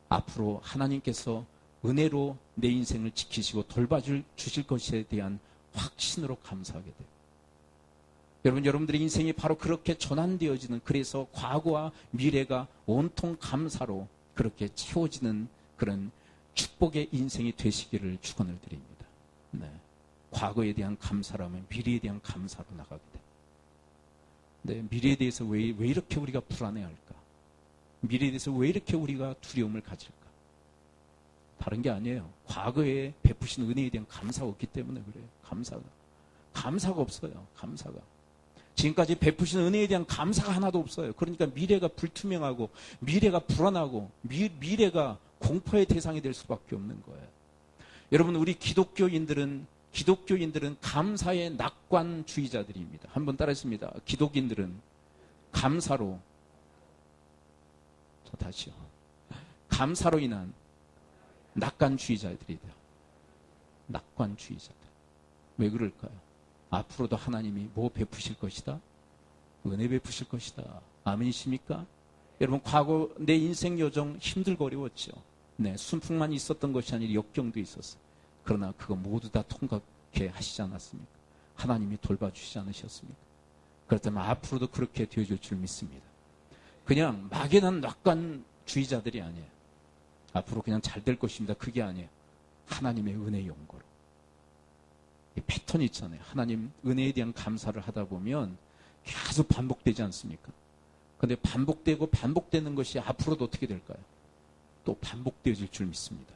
Speaker 1: 앞으로 하나님께서 은혜로 내 인생을 지키시고 돌봐주실 것에 대한 확신으로 감사하게 돼요. 여러분들의 인생이 바로 그렇게 전환되어지는, 그래서 과거와 미래가 온통 감사로 그렇게 채워지는 그런 축복의 인생이 되시기를 축원을 드립니다. 네. 과거에 대한 감사라면 미래에 대한 감사로 나가게 됩니다. 네, 미래에 대해서 왜 이렇게 우리가 불안해할까? 미래에 대해서 왜 이렇게 우리가 두려움을 가질까? 다른 게 아니에요. 과거에 베푸신 은혜에 대한 감사가 없기 때문에 그래요. 감사가 없어요. 감사가. 지금까지 베푸신 은혜에 대한 감사가 하나도 없어요. 그러니까 미래가 불투명하고 미래가 불안하고 미래가 공포의 대상이 될 수밖에 없는 거예요. 여러분, 우리 기독교인들은 감사의 낙관주의자들입니다. 한번 따라했습니다. 기독인들은 감사로, 다시요. 감사로 인한 낙관주의자들이다. 낙관주의자들. 왜 그럴까요? 앞으로도 하나님이 뭐 베푸실 것이다? 은혜 베푸실 것이다. 아멘이십니까? 여러분, 과거 내 인생 여정 힘들고 어려웠죠. 네, 순풍만 있었던 것이 아니라 역경도 있었어요. 그러나 그거 모두 다 통과케 하시지 않았습니까? 하나님이 돌봐주시지 않으셨습니까? 그렇다면 앞으로도 그렇게 되어줄 줄 믿습니다. 그냥 막연한 낙관주의자들이 아니에요. 앞으로 그냥 잘 될 것입니다. 그게 아니에요. 하나님의 은혜의 연고로. 이 패턴이 있잖아요. 하나님 은혜에 대한 감사를 하다 보면 계속 반복되지 않습니까? 그런데 반복되는 것이 앞으로도 어떻게 될까요? 또 반복되어질 줄 믿습니다.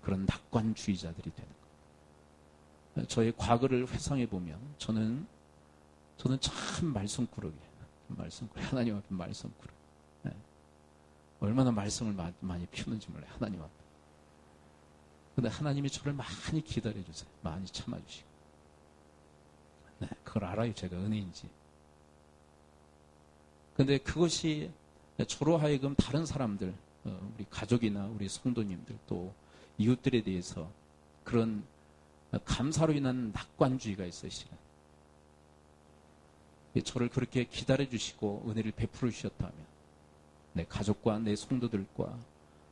Speaker 1: 그런 낙관주의자들이 되는 것. 저의 과거를 회상해 보면 저는 참 말썽꾸러기예요. 하나님 앞에 말썽꾸러기. 네. 얼마나 말썽을 많이 피우는지 몰라요. 하나님 앞에. 근데 하나님이 저를 많이 기다려주세요. 많이 참아주시고. 네, 그걸 알아요. 제가 은혜인지. 근데 그것이 저로 하여금 다른 사람들, 우리 가족이나 우리 성도님들 또 이웃들에 대해서 그런 감사로 인한 낙관주의가 있어요. 실은. 저를 그렇게 기다려주시고 은혜를 베풀어 주셨다면 내 가족과 내 성도들과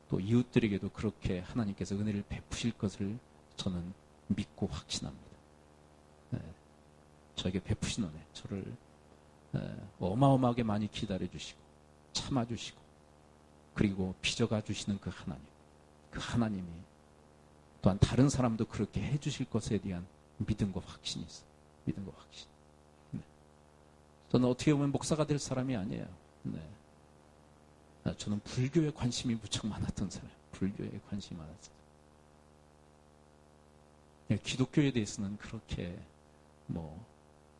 Speaker 1: 또 이웃들에게도 그렇게 하나님께서 은혜를 베푸실 것을 저는 믿고 확신합니다. 네, 저에게 베푸신 은혜, 저를 어마어마하게 많이 기다려주시고 참아주시고 그리고 빚어가 주시는 그 하나님이 또한 다른 사람도 그렇게 해주실 것에 대한 믿음과 확신이 있어요. 믿음과 확신. 네. 저는 어떻게 보면 목사가 될 사람이 아니에요. 네. 저는 불교에 관심이 무척 많았던 사람이에요. 불교에 관심이 많았어요. 기독교에 대해서는 그렇게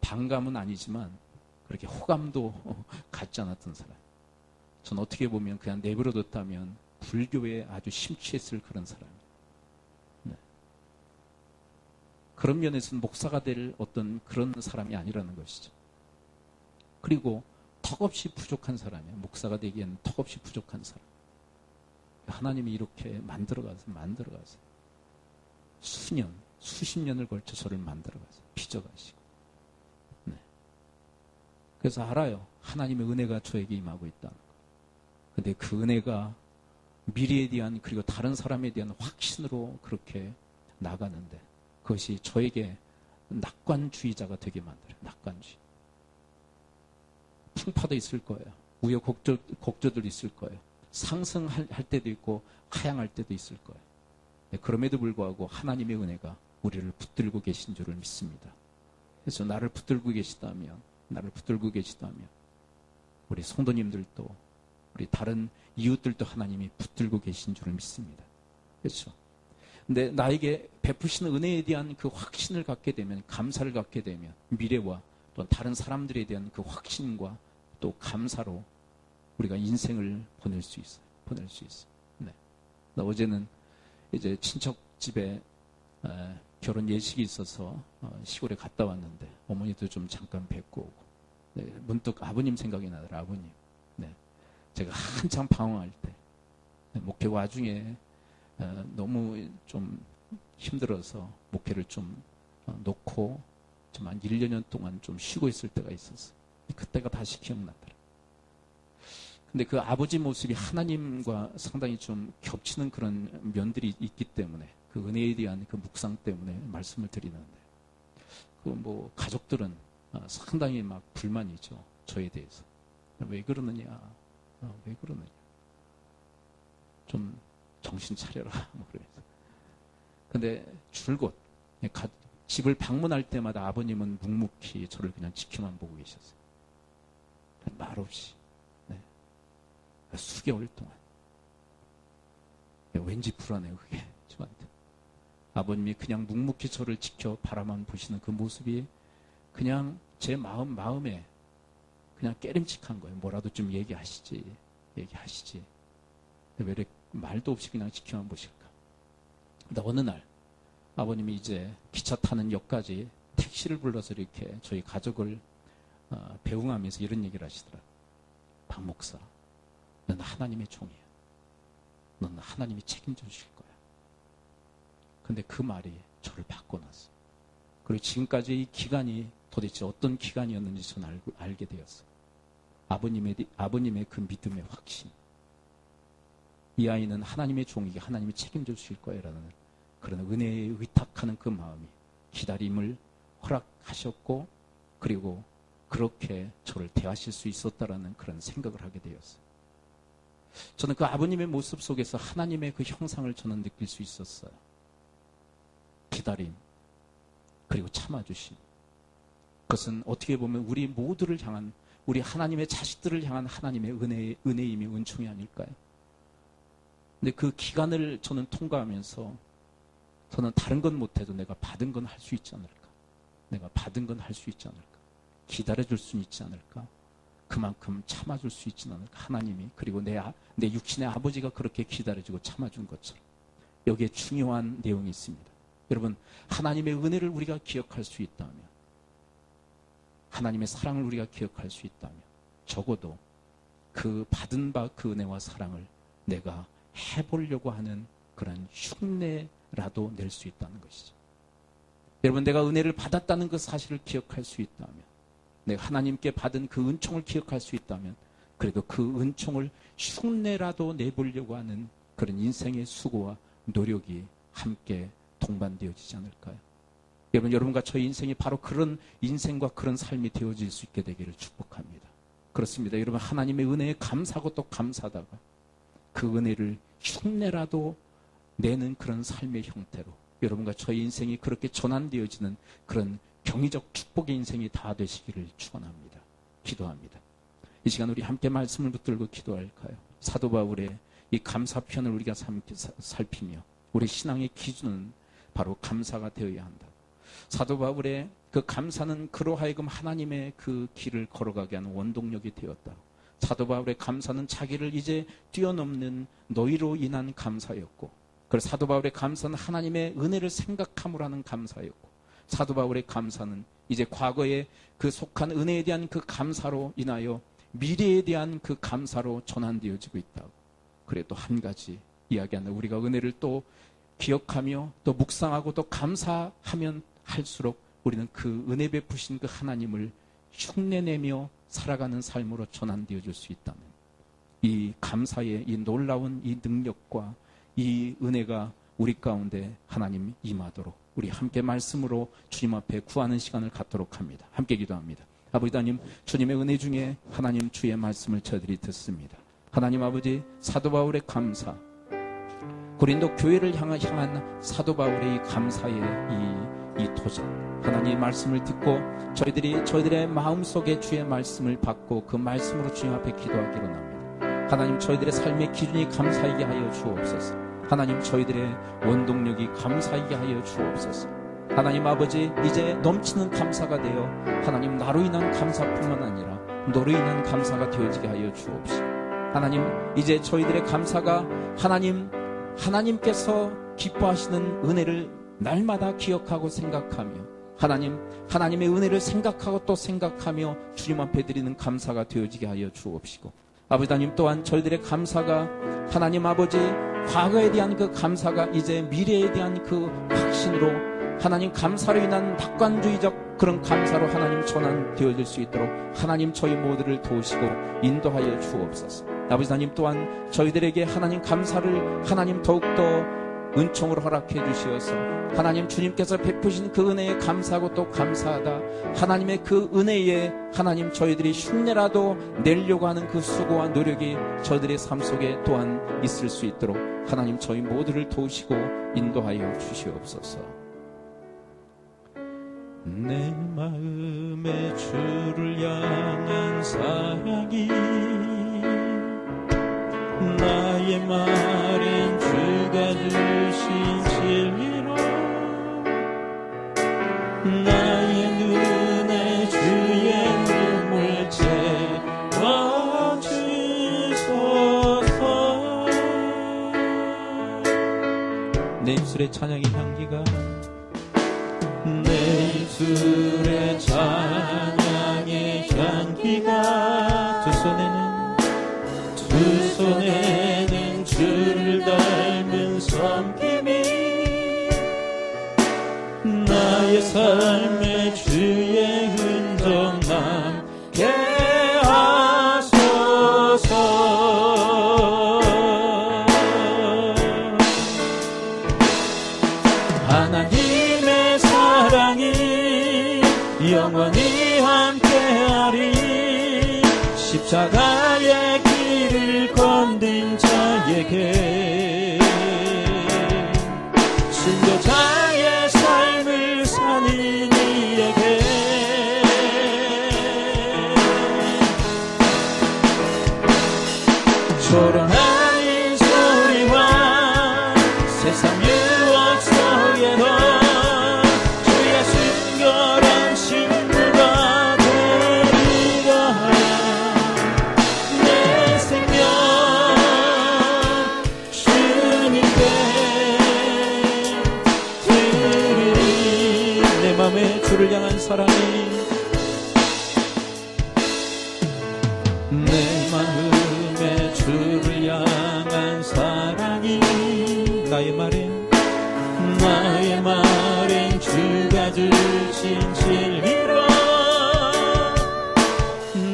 Speaker 1: 반감은 아니지만 그렇게 호감도 갖지 않았던 사람. 저는 어떻게 보면 그냥 내버려뒀다면 불교에 아주 심취했을 그런 사람이에요. 네. 그런 면에서는 목사가 될 어떤 그런 사람이 아니라는 것이죠. 그리고 턱없이 부족한 사람이에요. 목사가 되기에는 턱없이 부족한 사람. 하나님이 이렇게 만들어가세요. 수십 년을 걸쳐 저를 만들어가세요. 빚어가시고. 네. 그래서 알아요. 하나님의 은혜가 저에게 임하고 있다는 거. 근데 그 은혜가 미래에 대한 그리고 다른 사람에 대한 확신으로 그렇게 나가는데 그것이 저에게 낙관주의자가 되게 만들어요. 낙관주의. 풍파도 있을 거예요. 우여곡절도 있을 거예요. 상승할 때도 있고 하향할 때도 있을 거예요. 네, 그럼에도 불구하고 하나님의 은혜가 우리를 붙들고 계신 줄을 믿습니다. 그래서 나를 붙들고 계시다면 우리 성도님들도 우리 다른 이웃들도 하나님이 붙들고 계신 줄을 믿습니다. 그렇죠? 근데 나에게 베푸시는 은혜에 대한 그 확신을 갖게 되면, 감사를 갖게 되면 미래와 또 다른 사람들에 대한 그 확신과 또 감사로 우리가 인생을 보낼 수 있어요. 네. 어제는 이제 친척 집에 결혼 예식이 있어서 시골에 갔다 왔는데 어머니도 좀 잠깐 뵙고 오고, 네, 문득 아버님 생각이 나더라. 아버님. 네. 제가 한참 방황할 때 목회 와중에 너무 좀 힘들어서 목회를 좀 놓고 좀 한 1년 동안 좀 쉬고 있을 때가 있었어요. 그때가 다시 기억나더라. 근데 그 아버지 모습이 하나님과 상당히 좀 겹치는 그런 면들이 있기 때문에 그 은혜에 대한 그 묵상 때문에 말씀을 드리는데, 그 가족들은 상당히 막 불만이죠. 저에 대해서. 왜 그러느냐. 좀 정신 차려라. 그러면서. 근데 줄곧 집을 방문할 때마다 아버님은 묵묵히 저를 그냥 지켜만 보고 계셨어요. 말없이. 네. 수개월 동안. 왠지 불안해요, 그게. 저한테. 아버님이 그냥 묵묵히 저를 지켜 바라만 보시는 그 모습이 그냥 제 마음에 그냥 깨름칙한 거예요. 뭐라도 좀 얘기하시지. 왜 이렇게 말도 없이 그냥 지켜만 보실까. 근데 어느 날 아버님이 이제 기차 타는 역까지 택시를 불러서 이렇게 저희 가족을 배웅하면서 이런 얘기를 하시더라고요. 박 목사, 넌 하나님의 종이야. 넌 하나님이 책임져 주실 거야. 근데 그 말이 저를 바꿔놨어요. 그리고 지금까지 이 기간이 도대체 어떤 기간이었는지 저는 알게 되었어요. 아버님의 그 믿음의 확신. 이 아이는 하나님의 종이게 하나님이 책임져 주실 거야라는 그런 은혜에 의탁하는 그 마음이 기다림을 허락하셨고, 그리고 그렇게 저를 대하실 수 있었다라는 그런 생각을 하게 되었어요. 저는 그 아버님의 모습 속에서 하나님의 그 형상을 저는 느낄 수 있었어요. 기다림, 그리고 참아주심. 그것은 어떻게 보면 우리 모두를 향한, 우리 하나님의 자식들을 향한 하나님의 은혜임이 은총이 아닐까요? 근데 그 기간을 저는 통과하면서 저는 다른 건 못해도 내가 받은 건 할 수 있지 않을까? 내가 받은 건 할 수 있지 않을까? 기다려줄 수 있지 않을까? 그만큼 참아줄 수 있지 않을까? 하나님이, 그리고 내 육신의 아버지가 그렇게 기다려주고 참아준 것처럼 여기에 중요한 내용이 있습니다. 여러분, 하나님의 은혜를 우리가 기억할 수 있다면, 하나님의 사랑을 우리가 기억할 수 있다면 적어도 그 받은 바 그 은혜와 사랑을 내가 해보려고 하는 그런 흉내라도 낼 수 있다는 것이죠. 여러분, 내가 은혜를 받았다는 그 사실을 기억할 수 있다면, 내가 하나님께 받은 그 은총을 기억할 수 있다면, 그래도 그 은총을 흉내라도 내보려고 하는 그런 인생의 수고와 노력이 함께 동반되어지지 않을까요? 여러분, 여러분과 저의 인생이 바로 그런 인생과 그런 삶이 되어질 수 있게 되기를 축복합니다. 그렇습니다. 여러분, 하나님의 은혜에 감사하고 또 감사하다가 그 은혜를 흉내라도 내는 그런 삶의 형태로 여러분과 저의 인생이 그렇게 전환되어지는 그런 경이적 축복의 인생이 다 되시기를 축원합니다. 기도합니다. 이 시간 우리 함께 말씀을 붙들고 기도할까요? 사도 바울의 이 감사편을 우리가 살피며 우리 신앙의 기준은 바로 감사가 되어야 한다. 사도 바울의 그 감사는 그로 하여금 하나님의 그 길을 걸어가게 하는 원동력이 되었다. 사도 바울의 감사는 자기를 이제 뛰어넘는 너희로 인한 감사였고, 그래서 사도 바울의 감사는 하나님의 은혜를 생각함으로 하는 감사였고, 사도 바울의 감사는 이제 과거에 그 속한 은혜에 대한 그 감사로 인하여 미래에 대한 그 감사로 전환되어지고 있다고. 그래, 또 한 가지 이야기한다. 우리가 은혜를 또 기억하며 또 묵상하고 또 감사하면 할수록 우리는 그 은혜 베푸신 그 하나님을 흉내내며 살아가는 삶으로 전환되어질 수 있다면, 이 감사의 이 놀라운 이 능력과 이 은혜가 우리 가운데 하나님 임하도록 우리 함께 말씀으로 주님 앞에 구하는 시간을 갖도록 합니다. 함께 기도합니다. 아버지 하나님, 주님의 은혜 중에 하나님 주의 말씀을 저희들이 듣습니다. 하나님 아버지, 사도 바울의 감사, 고린도 교회를 향한 사도 바울의 이 감사의 이 도전, 하나님의 말씀을 듣고 저희들의 마음속에 주의 말씀을 받고 그 말씀으로 주님 앞에 기도하기로 합니다. 하나님, 저희들의 삶의 기준이 감사이게 하여 주옵소서. 하나님, 저희들의 원동력이 감사이게 하여 주옵소서. 하나님 아버지, 이제 넘치는 감사가 되어 하나님 나로 인한 감사뿐만 아니라 너로 인한 감사가 되어지게 하여 주옵시고, 하나님 이제 저희들의 감사가 하나님께서 기뻐하시는 은혜를 날마다 기억하고 생각하며 하나님의 은혜를 생각하고 또 생각하며 주님 앞에 드리는 감사가 되어지게 하여 주옵시고, 아버지 하나님 또한 저희들의 감사가 하나님 아버지 과거에 대한 그 감사가 이제 미래에 대한 그 확신으로 하나님 감사로 인한 낙관주의적 그런 감사로 하나님 전환되어질 수 있도록 하나님 저희 모두를 도우시고 인도하여 주옵소서. 아버지 하나님 또한 저희들에게 하나님 감사를 하나님 더욱더 은총으로 허락해 주시어서 하나님 주님께서 베푸신 그 은혜에 감사하고 또 감사하다 하나님의 그 은혜에 하나님 저희들이 흉내라도 내려고 하는 그 수고와 노력이 저희들의 삶 속에 또한 있을 수 있도록 하나님 저희 모두를 도우시고 인도하여 주시옵소서.
Speaker 2: 내 마음의 주를 향한 사랑이 나의 마른 주가 주신 진리로 나의 눈에 주의 눈물 채워주소서. 내 입술의 찬양의 향기가 내 입술의 찬양의 향기가 두 손에는 주를 닮은 섬김이 나의 삶에 주의 흔적 남게 하소서. 하나님의 사랑이 영원히 함께하리. 십자가의 길을 건든 자에게 순교자의 삶을 사는 이에게 초롱한 소리와
Speaker 1: 주를 향한 사랑이 내 마음에 주를 향한 사랑이 나의 말엔 주가 주신 진리로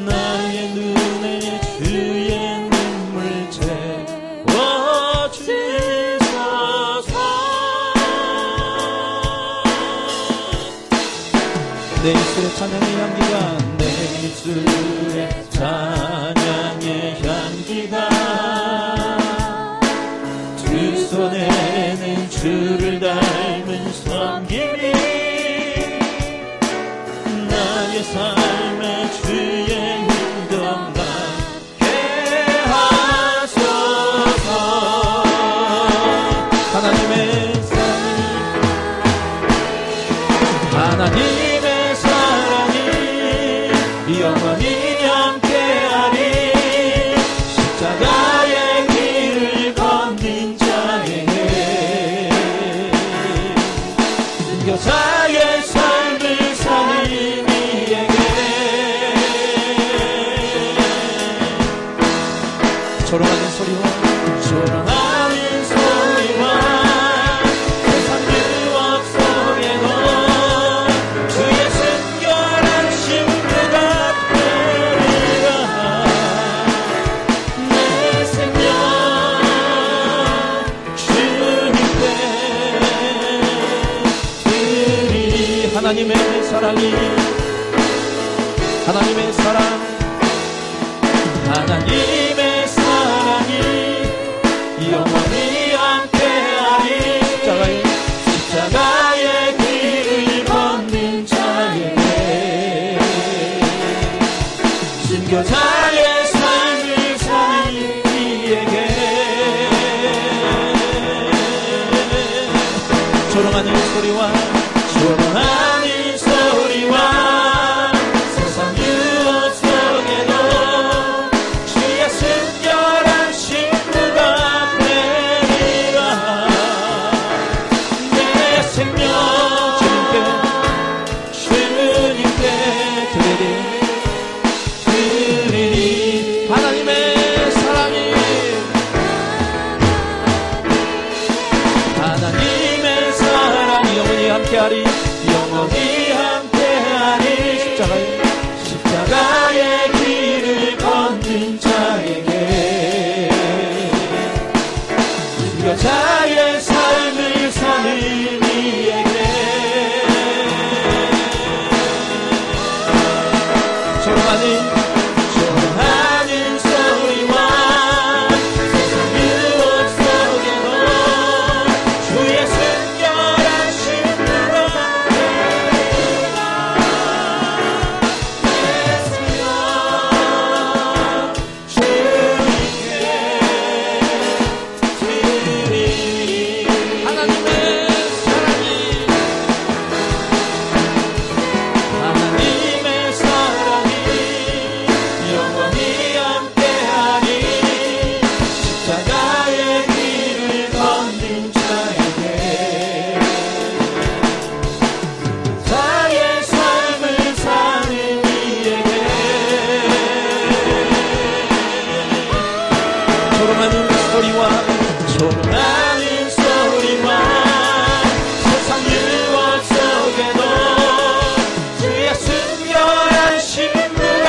Speaker 1: 나의 눈에 주의 눈물 채워주소서. 내 입술의 찬양의 향기가 내 입술의 찬양의 향기가 두 손에는 주를 닮은 섬김이 나의 삶에 주의 흔적 남게 하소서. 하나님의 사랑이 영원히 함께하리. 십자가의 길을 걷는 자에게 순교자의 삶을 사는 이에게 조롱하는 소리와 세상 유혹 속에도 주의 순결한 신부가 되리라. 내 생명 주님께 드리리. 하나님의 사랑 하나님의 사랑이 영원히 함께하리. 십자가의 길을 걷는 자에게 순교자의 삶을 사는 이에게 조롱하는 소리와 세상 유혹 속에도 주의 순결한 신부가 되리라. 내 생명 주님께 드리리. 하나님의 사랑이 영원히 함께하리. 십자가의 길을 걷는 자에게 순교자의 삶을 사는 이에게 조롱하는 소리와 세상 유혹 속에도 주의 순결한 신부가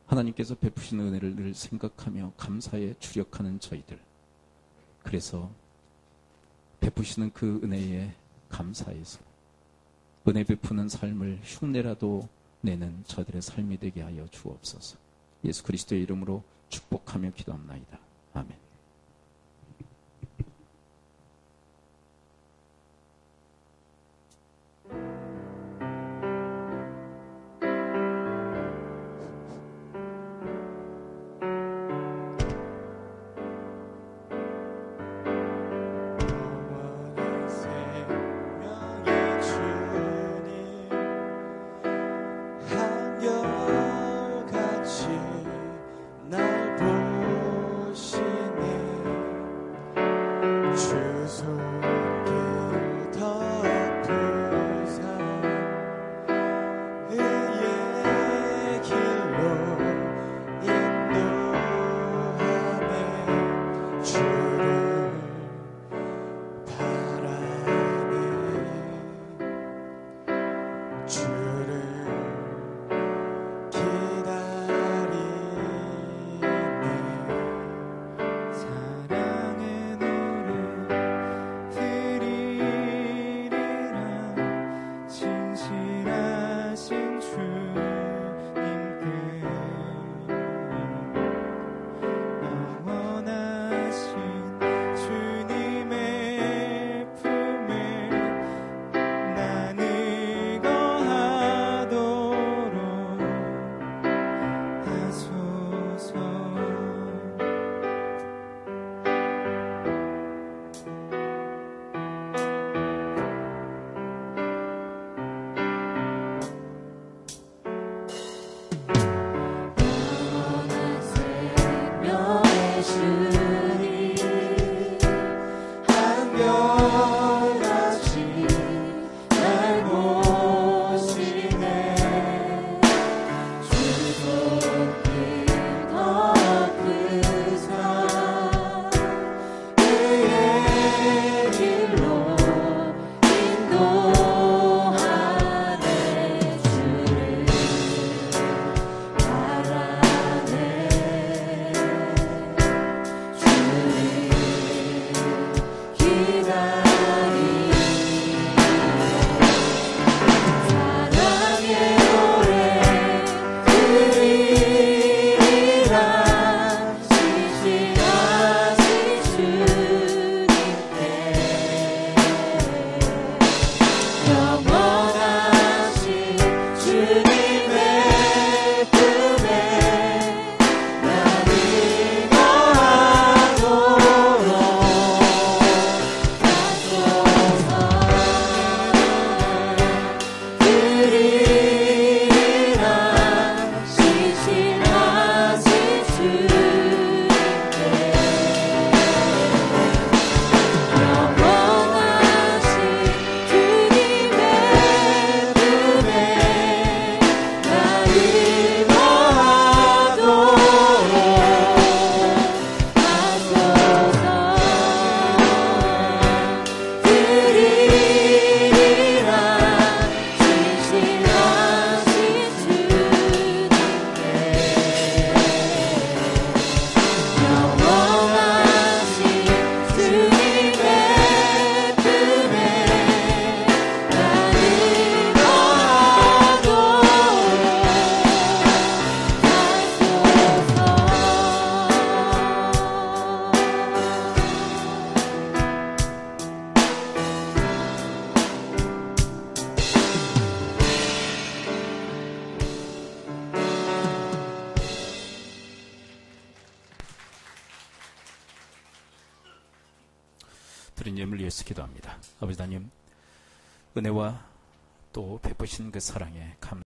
Speaker 1: 하나님께서 베푸시는 은혜를 늘 생각하며 감사에 주력하는 저희들. 그래서 베푸시는 그 은혜에 감사해서 은혜 베푸는 삶을 흉내라도 내는 저들의 삶이 되게 하여 주옵소서. 예수 그리스도의 이름으로 축복하며 기도합나이다. 아멘.
Speaker 2: 드린 예물 위해서 기도합니다. 아버지 하나님, 은혜와 또 베푸신 그 사랑에 감사합니다.